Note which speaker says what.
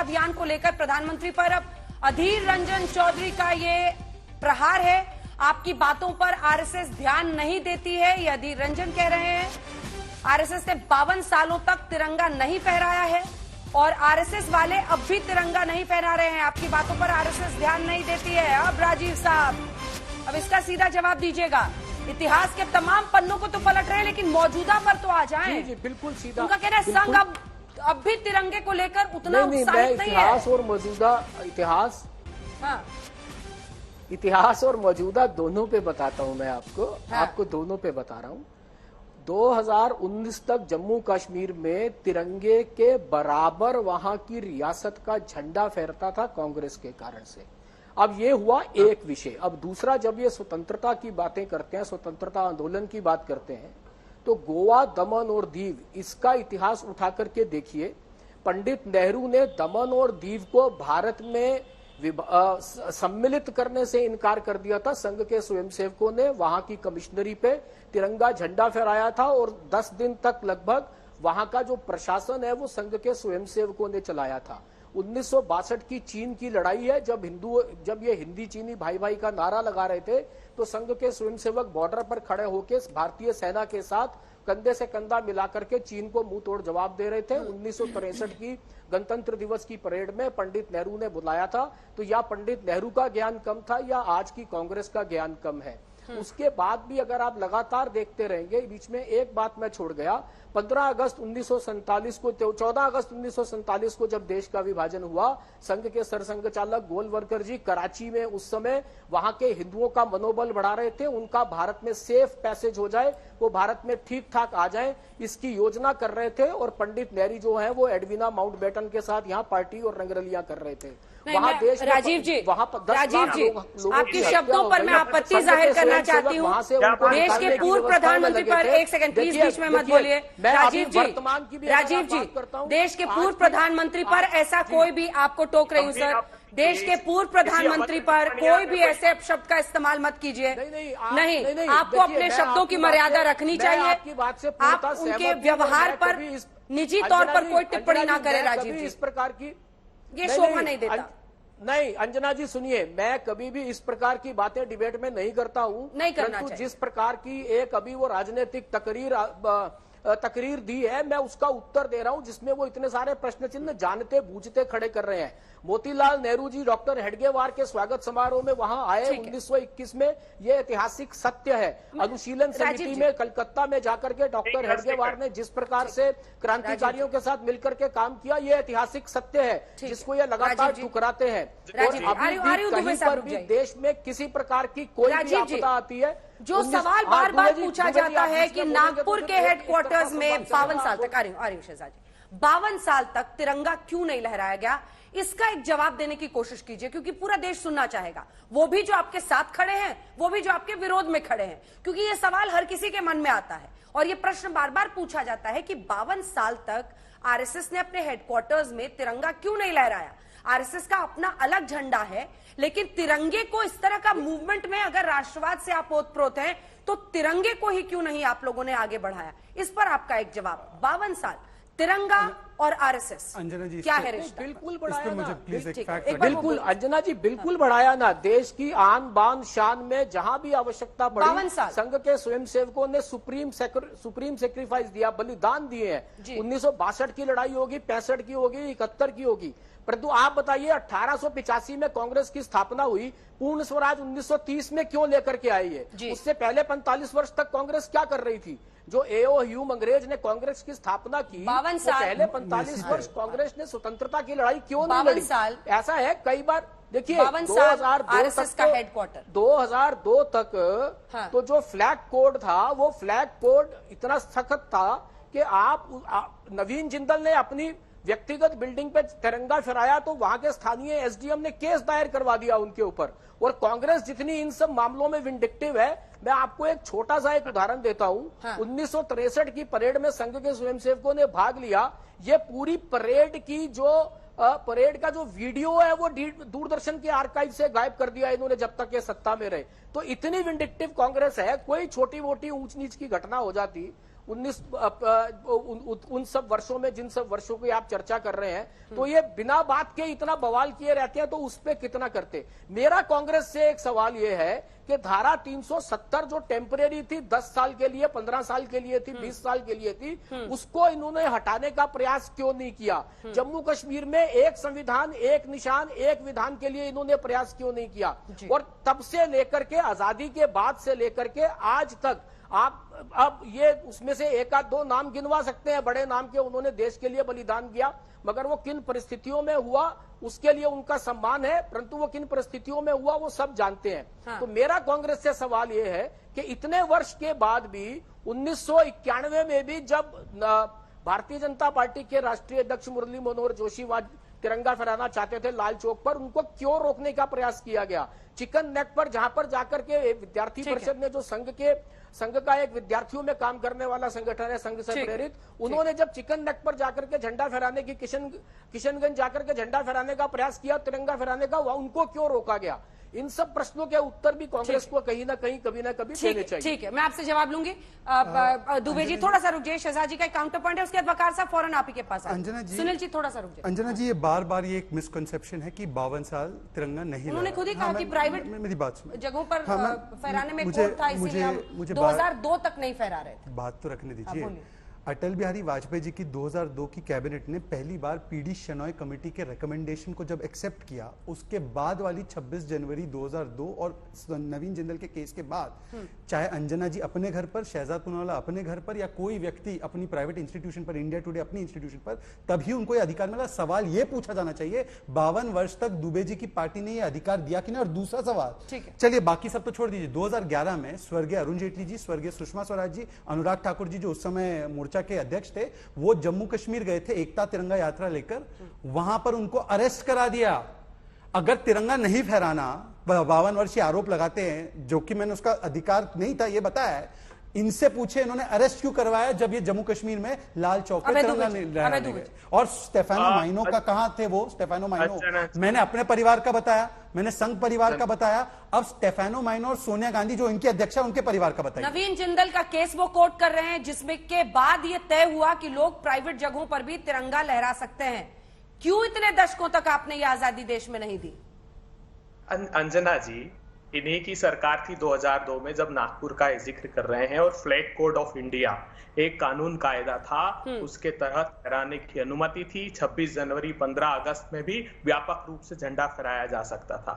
Speaker 1: अभियान को लेकर प्रधानमंत्री पर अब अधीर रंजन चौधरी का ये प्रहार है। आपकी बातों पर आरएसएस ध्यान नहीं देती है, ये अधीर रंजन कह रहे हैं। आरएसएस ने 52 सालों तक तिरंगा नहीं फहराया है और आरएसएस वाले अब भी तिरंगा नहीं फहरा रहे हैं। आपकी बातों पर आरएसएस ध्यान नहीं देती है। अब राजीव साहब, अब इसका सीधा जवाब दीजिएगा। इतिहास के तमाम पन्नों को तो पलट रहे हैं, लेकिन मौजूदा पर तो आ जाएं।
Speaker 2: जी बिल्कुल सीधा।
Speaker 1: उनका कहना है संघ अब भी तिरंगे को लेकर उतना उत्साहित नहीं है।
Speaker 2: इतिहास और मौजूदा इतिहास और मौजूदा दोनों पे बताता हूं मैं आपको। आपको दोनों पे बता रहा हूं। 2019 तक जम्मू कश्मीर में तिरंगे के बराबर वहां की रियासत का झंडा फहरता था कांग्रेस के कारण से। अब ये हुआ एक विषय। अब दूसरा, जब ये स्वतंत्रता की बातें करते हैं, स्वतंत्रता आंदोलन की बात करते हैं, तो गोवा, दमन और दीव, इसका इतिहास उठा करके देखिए। पंडित नेहरू ने दमन और दीव को भारत में सम्मिलित करने से इनकार कर दिया था। संघ के स्वयंसेवकों ने वहां की कमिश्नरी पे तिरंगा झंडा फहराया था और 10 दिन तक लगभग वहां का जो प्रशासन है वो संघ के स्वयंसेवकों ने चलाया था। 1962 की चीन की लड़ाई है, जब ये हिंदी चीनी भाई भाई का नारा लगा रहे थे, तो संघ के स्वयंसेवक बॉर्डर पर खड़े होकर भारतीय सेना के साथ कंधे से कंधा मिलाकर के चीन को मुंह तोड़ जवाब दे रहे थे। 1963 की गणतंत्र दिवस की परेड में पंडित नेहरू ने बुलाया था। तो या पंडित नेहरू का ज्ञान कम था या आज की कांग्रेस का ज्ञान कम है। उसके बाद भी अगर आप लगातार देखते रहेंगे, बीच में एक बात मैं छोड़ गया। 15 अगस्त 1947 को, 14 अगस्त 1947 को जब देश का विभाजन हुआ, संघ के सरसंघ चालक गोलवलकर जी कराची में उस समय वहां के हिंदुओं का मनोबल बढ़ा रहे थे। उनका भारत में सेफ पैसेज हो जाए, वो भारत में ठीक ठाक आ जाए, इसकी योजना कर रहे थे। और पंडित नेहरू जो है वो एडविना माउंटबेटन के साथ यहाँ पार्टी और रंगरलियां कर रहे थे। वहां देश
Speaker 1: राजीव जी,
Speaker 2: वहां पर 10 लाख लोगों
Speaker 1: आपके शब्दों पर मैं आपत्ति जाहिर करना चाहती हूँ। देश के पूर्व प्रधानमंत्री पर, एक सेकंड प्लीज, बीच में मत बोलिए। राजीव जी, देश के पूर्व प्रधानमंत्री पर ऐसा कोई भी, आपको टोक रही हूँ सर, देश के पूर्व प्रधानमंत्री पर कोई भी ऐसे शब्द का इस्तेमाल मत कीजिए। नहीं, आपको अपने शब्दों की मर्यादा रखनी चाहिए। आप उनके व्यवहार पर निजी तौर पर कोई टिप्पणी ना करें राजीव जी।
Speaker 2: इस प्रकार की
Speaker 1: ये शोभा नहीं देता।
Speaker 2: नहीं अंजना जी सुनिए, मैं कभी भी इस प्रकार की बातें डिबेट में नहीं करता हूं।
Speaker 1: नहीं करना चाहिए।
Speaker 2: जिस प्रकार की एक अभी वो राजनीतिक तकरीर दी है, मैं उसका उत्तर दे रहा हूं, जिसमें वो इतने सारे प्रश्न चिन्ह जानते बूझते खड़े कर रहे हैं। मोतीलाल नेहरू जी डॉक्टर हेडगेवार के स्वागत समारोह में वहां आए 1921 में, ये ऐतिहासिक सत्य है। अनुशीलन समिति में कलकत्ता में जाकर के डॉक्टर हेडगेवार ने जिस प्रकार से क्रांतिकारियों के साथ मिलकर के काम किया, ये ऐतिहासिक सत्य है जिसको ये लगातार ठुकराते हैं। और अभी भी कहीं पर भी देश में किसी प्रकार की कोई भी आपदा आती है,
Speaker 1: जो सवाल बार बार पूछा जाता है कि नागपुर के हेडक्वार्टर्स में 52 साल तक, 52 साल तक तिरंगा क्यों नहीं लहराया गया, इसका एक जवाब देने की कोशिश कीजिए, क्योंकि पूरा देश सुनना चाहेगा। वो भी जो आपके साथ खड़े हैं, वो भी जो आपके विरोध में खड़े हैं, क्योंकि ये सवाल हर किसी के मन में आता है और ये प्रश्न बार बार पूछा जाता है कि 52 साल तक आरएसएस ने अपने हेडक्वार्टर्स में तिरंगा क्यों नहीं लहराया। आरएसएस का अपना अलग झंडा है, लेकिन तिरंगे को इस तरह का मूवमेंट में अगर राष्ट्रवाद से आप ओतप्रोत हैं, तो तिरंगे को ही क्यों नहीं आप लोगों ने आगे बढ़ाया। इस पर आपका एक जवाब। 52 साल तिरंगा और आरएसएस,
Speaker 3: अंजना जी
Speaker 1: क्या है रिश्ता?
Speaker 2: बिल्कुल बढ़ाया ना,
Speaker 1: बिल्कुल
Speaker 2: अंजना जी बिल्कुल बढ़ाया ना। देश की आन बान शान में जहां भी आवश्यकता पड़ी, संघ के स्वयंसेवकों ने सुप्रीम सेक्रीफाइस दिया, बलिदान दिए हैं। 1962 की लड़ाई होगी, 65 की होगी, 71 की होगी, परंतु आप बताइए 1885 में कांग्रेस की स्थापना हुई, पूर्ण स्वराज 1930 में क्यों लेकर के आई है? उससे पहले 45 वर्ष तक कांग्रेस क्या कर रही थी? जो एओ ह्यूम अंग्रेज ने कांग्रेस की स्थापना की,
Speaker 1: 52 साल
Speaker 2: पहले 45 वर्ष कांग्रेस ने स्वतंत्रता की लड़ाई क्यों नहीं लड़ी? ऐसा है कई बार देखिए 2002 तक तो जो फ्लैग कोड था, वो फ्लैग कोड इतना सख्त था कि आप नवीन जिंदल ने अपनी व्यक्तिगत बिल्डिंग पे तिरंगा फहराया तो वहां के स्थानीय एसडीएम ने केस दायर करवा दिया उनके ऊपर। और कांग्रेस जितनी इन सब मामलों में विंडिक्टिव है, मैं आपको एक छोटा सा एक उदाहरण देता हूं। 1963 की परेड में संघ के स्वयंसेवकों ने भाग लिया। ये पूरी परेड की परेड का जो वीडियो है वो दूरदर्शन के आर्काइव से गायब कर दिया इन्होंने जब तक ये सत्ता में रहे। तो इतनी विंडिक्टिव कांग्रेस है, कोई छोटी मोटी ऊंच नीच की घटना हो जाती उन सब वर्षों में, जिन सब वर्षों की आप चर्चा कर रहे हैं, तो ये बिना बात के इतना बवाल किए रहते हैं, तो उस पे कितना करते। मेरा कांग्रेस से एक सवाल ये है कि धारा 370 जो टेम्परेरी थी, 10 साल के लिए, 15 साल के लिए थी, 20 साल के लिए थी, उसको इन्होंने हटाने का प्रयास क्यों नहीं किया? जम्मू कश्मीर में एक संविधान, एक निशान, एक विधान के लिए इन्होंने प्रयास क्यों नहीं किया? और तब से लेकर के, आजादी के बाद से लेकर के आज तक, आप अब ये उसमें से एक आध दो नाम गिनवा सकते हैं बड़े नाम के, उन्होंने देश के लिए बलिदान दिया, मगर वो किन परिस्थितियों में हुआ उसके लिए उनका सम्मान है, परंतु वो किन परिस्थितियों में हुआ वो सब जानते हैं। हाँ। तो मेरा कांग्रेस से सवाल ये है कि इतने वर्ष के बाद भी 1991 में भी जब भारतीय जनता पार्टी के राष्ट्रीय अध्यक्ष मुरली मनोहर जोशी तिरंगा फहराना चाहते थे लाल चौक पर, उनको क्यों रोकने का प्रयास किया गया? चिकन नेक पर, जहां पर जाकर के विद्यार्थी परिषद ने, जो संघ का एक विद्यार्थियों में काम करने वाला संगठन है, संघ से प्रेरित, उन्होंने जब चिकन नेक पर जाकर के झंडा फहराने की, किशनगंज जाकर के झंडा फहराने का प्रयास किया, तिरंगा फहराने का, उनको क्यों रोका गया? इन सब प्रश्नों के उत्तर भी कांग्रेस को कहीं ना कहीं, कभी ना कभी देने चाहिए। ठीक है, मैं आपसे जवाब लूंगी। दुबे जी थोड़ा सा रुक जाइए, शहजाद जी का एक काउंटर पॉइंट है, उसके बाद वकार साहब फौरन आप ही के पास आए। अंजना जी, सुनील जी थोड़ा सा रुक जाइए।
Speaker 3: अंजना जी, ये बार बार ये एक मिसकंसेप्शन है कि 52 साल तिरंगा नहीं,
Speaker 1: उन्होंने खुद ही कहा कि प्राइवेट
Speaker 3: मेरी बात सुनो,
Speaker 1: जगहों पर फहराने में कोड था, इसीलिए हम 2002 तक नहीं फहरा रहे थे।
Speaker 3: बात तो रखने दीजिए। अटल बिहारी वाजपेयी जी की 2002 की कैबिनेट ने पहली बार पीडी शेनॉय कमेटी के रिकमेंडेशन को जब एक्सेप्ट किया, उसके बाद वाली 26 जनवरी 2002 और नवीन जिंदल के केस के बाद, चाहे अंजना जी अपने घर पर, शहजाद पूनावाला अपने घर पर, या कोई व्यक्ति अपनी प्राइवेट इंस्टीट्यूशन पर, इंडिया टुडे अपनी इंस्टीट्यूशन पर, तभी उनको ये अधिकार मिला। सवाल ये पूछा जाना चाहिए 52 वर्ष तक दुबे जी की पार्टी ने ये अधिकार दिया कि नहीं? और दूसरा सवाल, चलिए बाकी सब तो छोड़ दीजिए, 2011 में स्वर्गीय अरुण जेटली जी, स्वर्गीय सुषमा स्वराज जी, अनुराग ठाकुर जी, जो उस समय के अध्यक्छ थे, वो जम्मू कश्मीर गए थे एकता तिरंगा यात्रा लेकर, वहां पर उनको अरेस्ट करा दिया। अगर तिरंगा नहीं फहराना, 52 वर्ष आरोप लगाते हैं, जो कि मैंने उसका अधिकार नहीं था ये बताया है, इनसे पूछे इन्होंने अरेस्ट क्यों करवाया जब ये जम्मू कश्मीर में लाल चौक पे तिरंगा लहराने गए? और स्टेफानो माइनो का कहां थे वो? स्टेफानो माइनो मैंने अपने परिवार का बताया, मैंने संघ परिवार का बताया, अब स्टेफानो माइनो और सोनिया गांधी जो इनकी अध्यक्ष है उनके परिवार का बताया।
Speaker 1: नवीन जिंदल का केस वो कोट कर रहे हैं, जिसमें के बाद ये तय हुआ कि लोग प्राइवेट जगहों पर भी तिरंगा लहरा सकते हैं। क्यों इतने दशकों तक आपने ये आजादी देश में नहीं दी?
Speaker 4: अंजना जी, इन्हीं की सरकार थी 2002 में, जब नागपुर का जिक्र कर रहे हैं, और फ्लैग कोड ऑफ इंडिया एक कानून कायदा था, उसके तहत फहराने की अनुमति थी। 26 जनवरी 15 अगस्त में भी व्यापक रूप से झंडा फहराया जा सकता था।